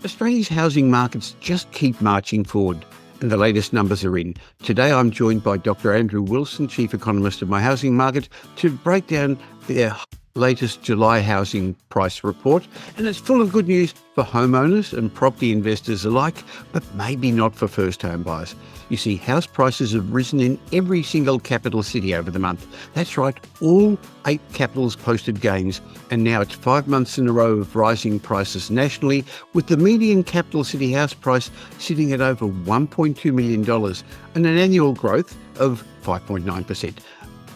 Australia's housing markets just keep marching forward, and the latest numbers are in. Today I'm joined by Dr. Andrew Wilson, Chief Economist of My Housing Market, to break down their latest July housing price report. And it's full of good news for homeowners and property investors alike, but maybe not for first-home buyers. You see, house prices have risen in every single capital city over the month. That's right, all 8 capitals posted gains, and now it's 5 months in a row of rising prices nationally, with the median capital city house price sitting at over $1.2 million and an annual growth of 5.9%.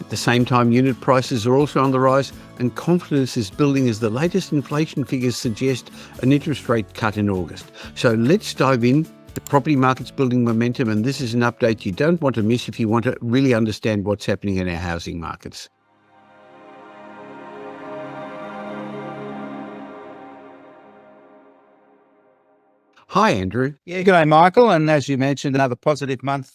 At the same time, unit prices are also on the rise, and confidence is building as the latest inflation figures suggest an interest rate cut in August. So let's dive in. The property market's building momentum, and this is an update you don't want to miss if you want to really understand what's happening in our housing markets. Hi, Andrew. Yeah, good day, Michael. And as you mentioned, another positive month,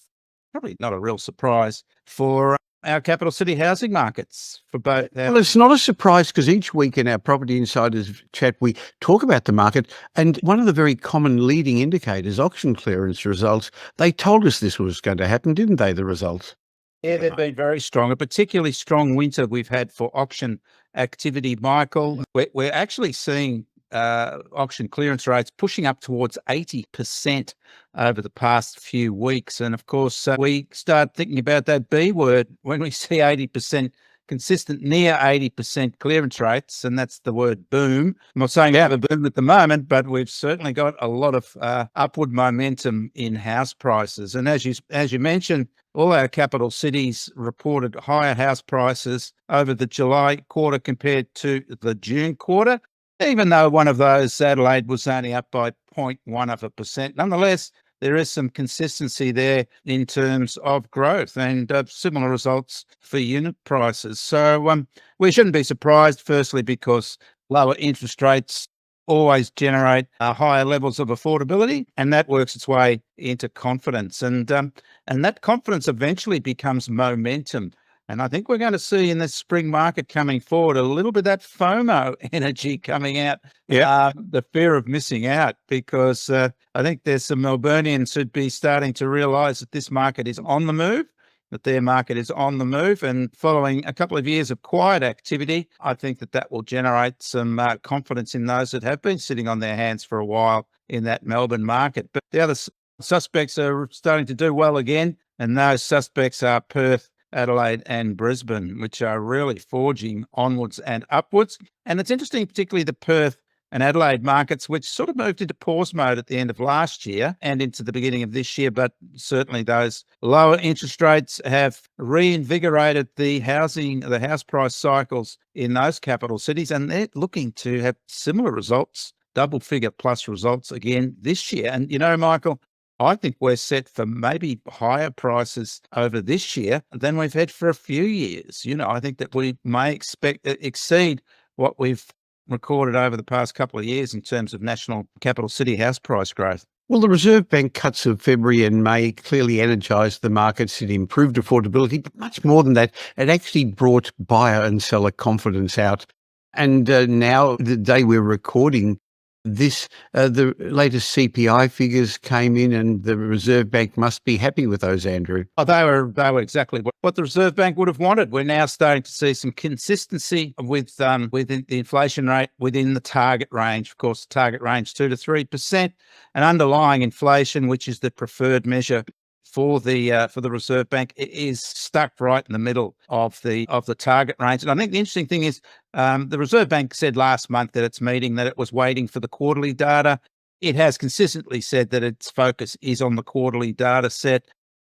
probably not a real surprise for our capital city housing markets for both. Well, it's not a surprise because each week in our Property Insiders chat, we talk about the market. And one of the very common leading indicators, auction clearance results, they told us this was going to happen, didn't they, the results? Yeah, they've been very strong, a particularly strong winter we've had for auction activity, Michael. We're actually seeing auction clearance rates pushing up towards 80% over the past few weeks. And of course, we start thinking about that B word when we see 80% consistent, near 80% clearance rates, and that's the word boom. I'm not saying we have a boom at the moment, but we've certainly got a lot of upward momentum in house prices. And as you mentioned, all our capital cities reported higher house prices over the July quarter compared to the June quarter. Even though one of those, Adelaide, was only up by 0.1%. Nonetheless, there is some consistency there in terms of growth and similar results for unit prices. So we shouldn't be surprised, firstly, because lower interest rates always generate higher levels of affordability, and that works its way into confidence. And that confidence eventually becomes momentum. And I think we're going to see in this spring market coming forward a little bit of that FOMO energy coming out, the fear of missing out, because I think there's some Melburnians who'd be starting to realise that this market is on the move, that their market is on the move. And following a couple of years of quiet activity, I think that will generate some confidence in those that have been sitting on their hands for a while in that Melbourne market. But the other suspects are starting to do well again, and those suspects are Perth, Adelaide and Brisbane, which are really forging onwards and upwards. And it's interesting, particularly the Perth and Adelaide markets, which sort of moved into pause mode at the end of last year and into the beginning of this year. But certainly those lower interest rates have reinvigorated the house price cycles in those capital cities. And they're looking to have similar results, double figure plus results again this year. And, you know, Michael, I think we're set for maybe higher prices over this year than we've had for a few years. You know, I think that we may exceed what we've recorded over the past couple of years in terms of national capital city house price growth. Well, the Reserve Bank cuts of February and May clearly energised the markets. It improved affordability, but much more than that, it actually brought buyer and seller confidence out. And now, the day we're recording this, the latest CPI figures came in, and the Reserve Bank must be happy with those, Andrew. Oh, they were exactly what the Reserve Bank would have wanted. We're now starting to see some consistency with the inflation rate within the target range. Of course, the target range 2 to 3%, and underlying inflation, which is the preferred measure for the Reserve Bank, it is stuck right in the middle of the target range. And I think the interesting thing is the Reserve Bank said last month at its meeting that it was waiting for the quarterly data. It has consistently said that its focus is on the quarterly data set.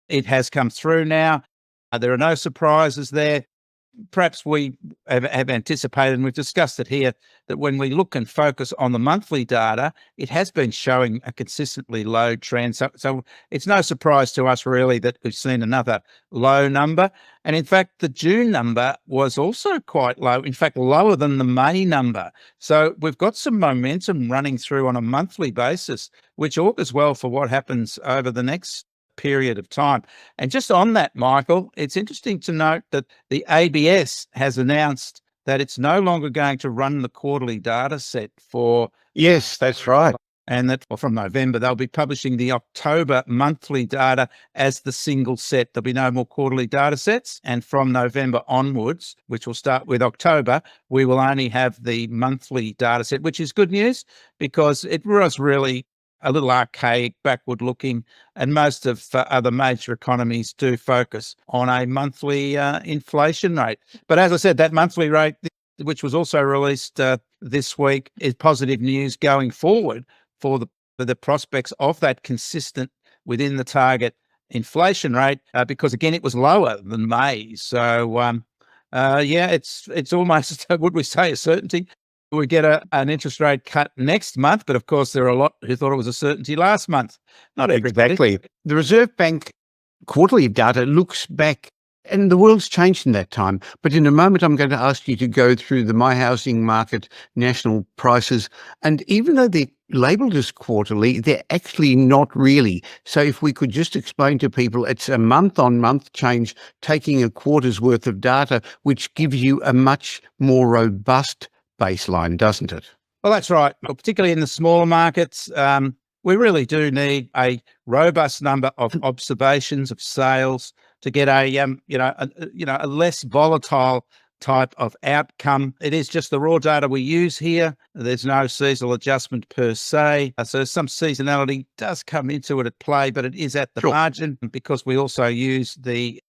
It has come through now. There are no surprises there. Perhaps we have anticipated, and we've discussed it here, that when we look and focus on the monthly data, it has been showing a consistently low trend. So it's no surprise to us really that we've seen another low number. And in fact, the June number was also quite low, in fact, lower than the May number. So we've got some momentum running through on a monthly basis, which augurs well for what happens over the next period of time. And just on that, Michael, it's interesting to note that the ABS has announced that it's no longer going to run the quarterly data set for Yes, that's right. and that from November, they'll be publishing the October monthly data as the single set. There'll be no more quarterly data sets. And from November onwards, which will start with October, we will only have the monthly data set, which is good news because it was really a little archaic, backward looking, and most of other major economies do focus on a monthly inflation rate. But as I said, that monthly rate, which was also released this week, is positive news going forward for the prospects of that consistent within the target inflation rate, because again, it was lower than May. So yeah, it's almost, would we say, a certainty. We get an interest rate cut next month, but of course there are a lot who thought it was a certainty last month. Not everybody. Exactly. The Reserve Bank quarterly data looks back, and the world's changed in that time. But in a moment, I'm going to ask you to go through the My Housing Market national prices. And even though they're labelled as quarterly, they're actually not really. So if we could just explain to people, it's a month-on-month change, taking a quarter's worth of data, which gives you a much more robust baseline, doesn't it? Well, that's right. Well, particularly in the smaller markets, we really do need a robust number of observations of sales to get a less volatile type of outcome. It is just the raw data we use here. There's no seasonal adjustment per se. So some seasonality does come into it at play, but it is at the margin because we also use the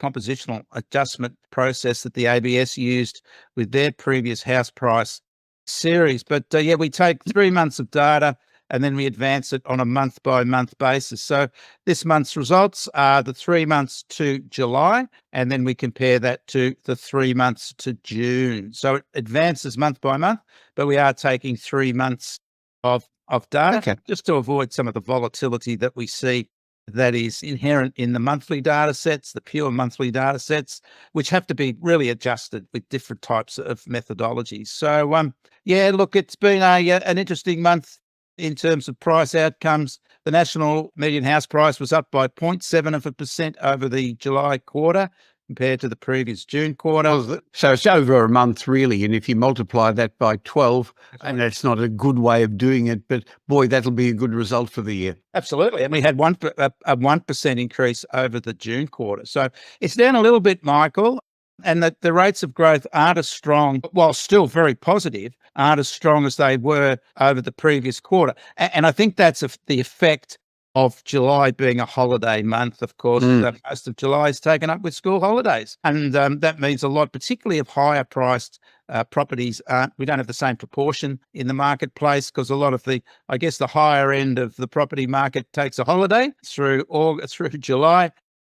compositional adjustment process that the ABS used with their previous house price series. But yeah, we take 3 months of data and then we advance it on a month-by-month basis. So this month's results are the 3 months to July, and then we compare that to the 3 months to June. So it advances month by month, but we are taking 3 months of data just to avoid some of the volatility that we see that is inherent in the monthly data sets, the pure monthly data sets, which have to be really adjusted with different types of methodologies. So yeah, look, it's been an interesting month in terms of price outcomes. The national median house price was up by 0.7% over the July quarter compared to the previous June quarter. Well, so it's over a month, really. And if you multiply that by 12, and that's not a good way of doing it, but boy, that'll be a good result for the year. Absolutely. And we had a 1% increase over the June quarter. So it's down a little bit, Michael, and that the rates of growth aren't as strong, while still very positive, aren't as strong as they were over the previous quarter. And I think that's the effect of July being a holiday month. Of course, most of July is taken up with school holidays. And that means a lot, particularly of higher priced properties. We don't have the same proportion in the marketplace because a lot of the higher end of the property market takes a holiday through July.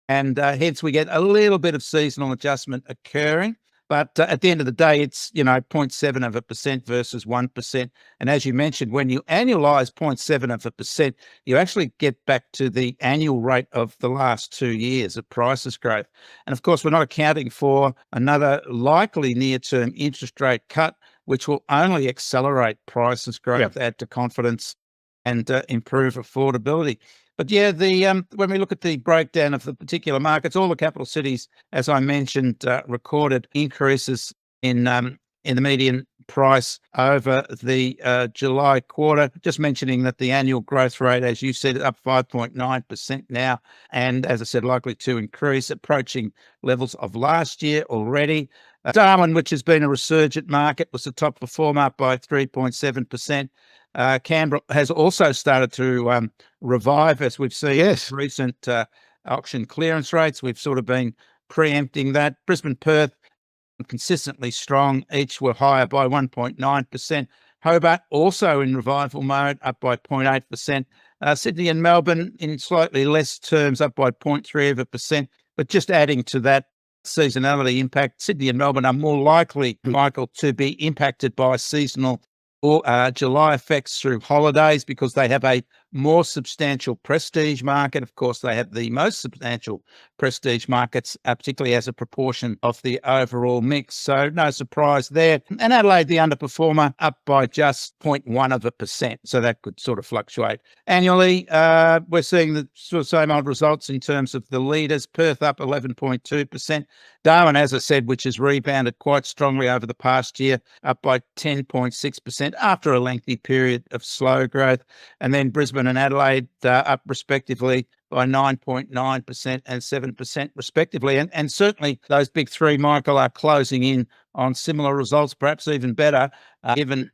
And hence we get a little bit of seasonal adjustment occurring. But at the end of the day, it's, 0.7% versus 1%. And as you mentioned, when you annualize 0.7%, you actually get back to the annual rate of the last 2 years of prices growth. And of course, we're not accounting for another likely near-term interest rate cut, which will only accelerate prices growth, add to confidence and improve affordability. But yeah, when we look at the breakdown of the particular markets, all the capital cities, as I mentioned, recorded increases in the median price over the July quarter. Just mentioning that the annual growth rate, as you said, up 5.9% now, and as I said, likely to increase, approaching levels of last year already. Darwin, which has been a resurgent market, was the top performer, up by 3.7%. Canberra has also started to revive, as we've seen recent auction clearance rates. We've sort of been preempting that. Brisbane, Perth, consistently strong. Each were higher by 1.9%. Hobart also in revival mode, up by 0.8%. Sydney and Melbourne in slightly less terms, up by 0.3%. But just adding to that seasonality impact, Sydney and Melbourne are more likely, Michael, to be impacted by seasonal or July effects through holidays because they have a more substantial prestige market. Of course, they have the most substantial prestige markets, particularly as a proportion of the overall mix. So no surprise there. And Adelaide, the underperformer, up by just 0.1%. So that could sort of fluctuate. Annually, we're seeing the sort of same old results in terms of the leaders. Perth up 11.2%. Darwin, as I said, which has rebounded quite strongly over the past year, up by 10.6% after a lengthy period of slow growth. And then Brisbane and Adelaide up respectively by 9.9% and 7% respectively. And certainly those big three, Michael, are closing in on similar results, perhaps even better, given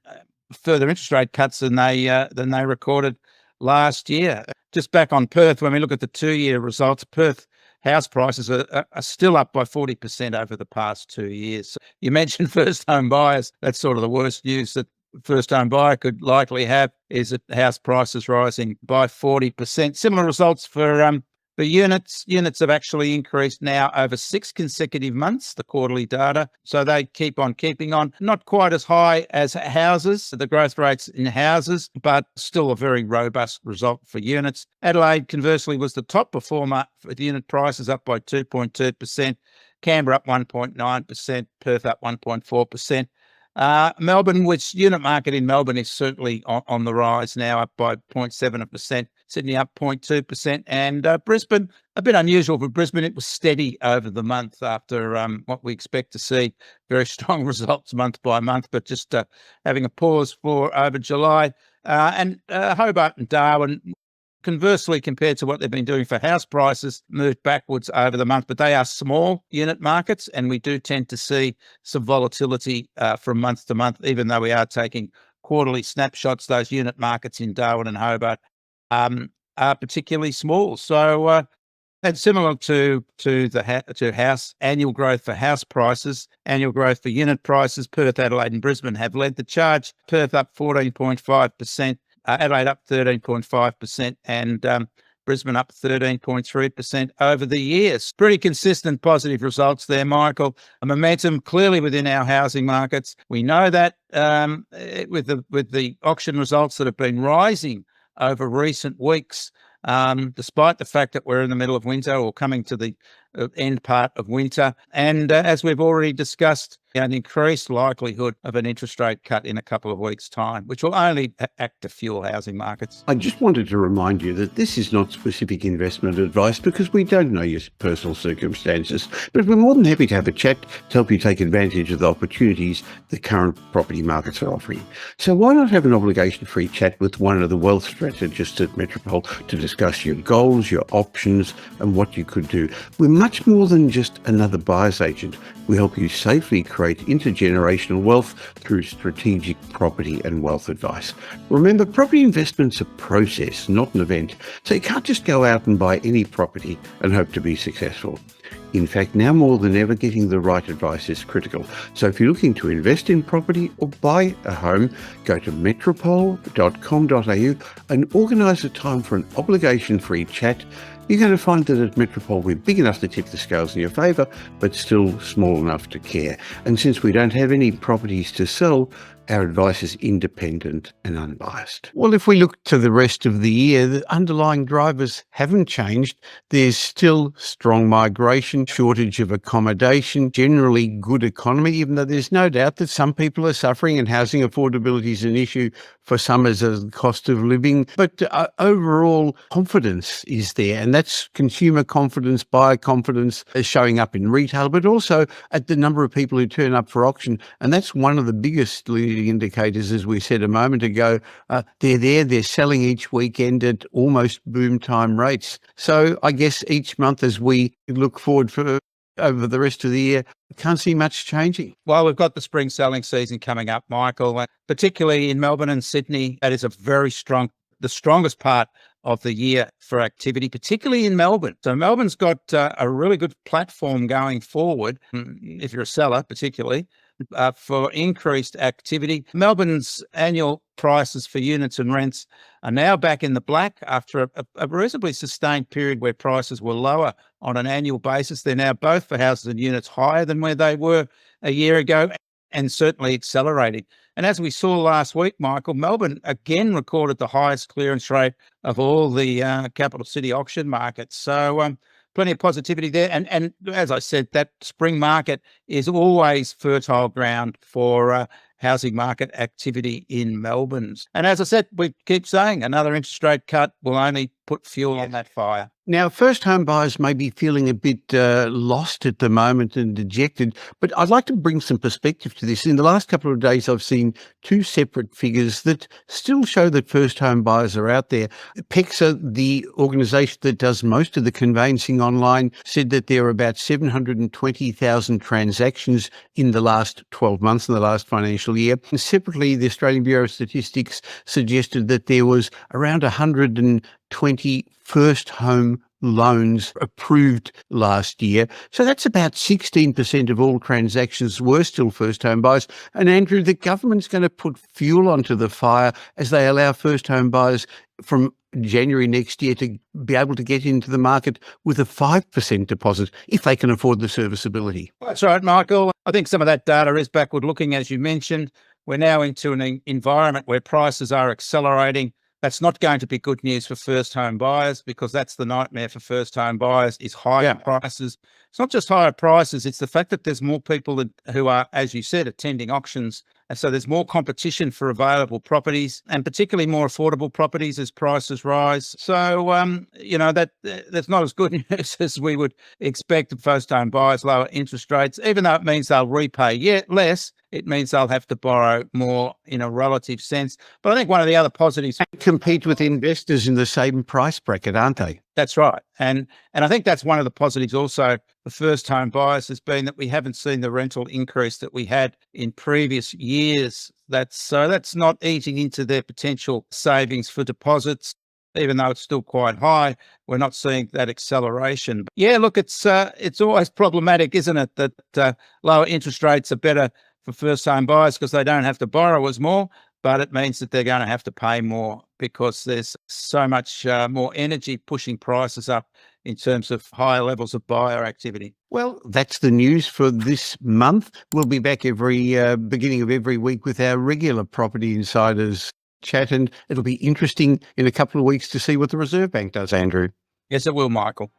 further interest rate cuts than they recorded last year. Just back on Perth, when we look at the 2-year results, Perth house prices are still up by 40% over the past 2 years. So you mentioned first home buyers. That's sort of the worst news that first home buyer could likely have, is that house prices rising by 40%. Similar results for units. Units have actually increased now over 6 consecutive months, the quarterly data. So they keep on keeping on. Not quite as high as houses, the growth rates in houses, but still a very robust result for units. Adelaide, conversely, was the top performer for the unit prices, up by 2.2%. Canberra up 1.9%. Perth up 1.4%. Melbourne, which unit market in Melbourne is certainly on the rise now, up by 0.7%. Sydney up 0.2%. And Brisbane, a bit unusual for Brisbane. It was steady over the month after what we expect to see very strong results month by month, but just having a pause for over July. And Hobart and Darwin, conversely, compared to what they've been doing for house prices, moved backwards over the month, but they are small unit markets, and we do tend to see some volatility from month to month, even though we are taking quarterly snapshots. Those unit markets in Darwin and Hobart are particularly small. So and similar to house annual growth for house prices, annual growth for unit prices, Perth, Adelaide and Brisbane have led the charge. Perth up 14.5%. Adelaide up 13.5% and Brisbane up 13.3% over the years. Pretty consistent positive results there, Michael. A momentum clearly within our housing markets. We know that with the auction results that have been rising over recent weeks, despite the fact that we're in the middle of winter or coming to the end part of winter. And as we've already discussed, an increased likelihood of an interest rate cut in a couple of weeks' time, which will only act to fuel housing markets. I just wanted to remind you that this is not specific investment advice because we don't know your personal circumstances, but we're more than happy to have a chat to help you take advantage of the opportunities the current property markets are offering. So why not have an obligation-free chat with one of the wealth strategists at Metropole to discuss your goals, your options, and what you could do. We're much more than just another buyer's agent. We help you safely create intergenerational wealth through strategic property and wealth advice. Remember, property investment's a process, not an event. So you can't just go out and buy any property and hope to be successful. In fact, now more than ever, getting the right advice is critical. So if you're looking to invest in property or buy a home, go to metropole.com.au and organise a time for an obligation-free chat. You're going to find that at Metropole we're big enough to tip the scales in your favour, but still small enough to care. And since we don't have any properties to sell, our advice is independent and unbiased. Well, if we look to the rest of the year, the underlying drivers haven't changed. There's still strong migration, shortage of accommodation, generally good economy, even though there's no doubt that some people are suffering and housing affordability is an issue for some as a cost of living. But overall confidence is there, and that's consumer confidence, buyer confidence is showing up in retail, but also at the number of people who turn up for auction. And that's one of the biggest leading indicators, as we said a moment ago. They're selling each weekend at almost boom time rates. So I guess each month as we look forward for over the rest of the year, I can't see much changing. Well, we've got the spring selling season coming up, Michael, particularly in Melbourne and Sydney. That is the strongest part of the year for activity, particularly in Melbourne. So Melbourne's got a really good platform going forward, if you're a seller particularly, for increased activity. Melbourne's annual prices for units and rents are now back in the black after a reasonably sustained period where prices were lower on an annual basis. They're now both for houses and units higher than where they were a year ago. and certainly accelerating. And as we saw last week, Michael, Melbourne again recorded the highest clearance rate of all the capital city auction markets. So plenty of positivity there. And as I said, that spring market is always fertile ground for housing market activity in Melbourne. And as I said, we keep saying another interest rate cut will only put fuel on that fire. Now, first home buyers may be feeling a bit lost at the moment and dejected, but I'd like to bring some perspective to this. In the last couple of days, I've seen two separate figures that still show that first home buyers are out there. PEXA, the organisation that does most of the conveyancing online, said that there are about 720,000 transactions in the last 12 months, in the last financial year. And separately, the Australian Bureau of Statistics suggested that there was around 120 first home loans approved last year. So that's about 16% of all transactions were still first home buyers. And Andrew, the government's going to put fuel onto the fire as they allow first home buyers from January next year to be able to get into the market with a 5% deposit if they can afford the serviceability. That's right, Michael. I think some of that data is backward looking, as you mentioned. We're now into an environment where prices are accelerating. That's not going to be good news for first home buyers, because that's the nightmare for first home buyers is higher prices. It's not just higher prices, it's the fact that there's more people who are, as you said, attending auctions. And so there's more competition for available properties, and particularly more affordable properties as prices rise. So, that's not as good news as we would expect of first home buyers, lower interest rates, even though it means they'll repay less. It means they'll have to borrow more in a relative sense. But I think one of the other positives... compete with investors in the same price bracket, aren't they? That's right. And I think that's one of the positives also for first home buyers has been that we haven't seen the rental increase that we had in previous years. That's not eating into their potential savings for deposits, even though it's still quite high. We're not seeing that acceleration. But yeah, look, it's always problematic, isn't it, that lower interest rates are better for first home buyers because they don't have to borrow as more, but it means that they're going to have to pay more because there's so much more energy pushing prices up in terms of higher levels of buyer activity. Well, that's the news for this month. We'll be back every beginning of every week with our regular Property Insiders chat, and it'll be interesting in a couple of weeks to see what the Reserve Bank does, Andrew. Yes, it will, Michael.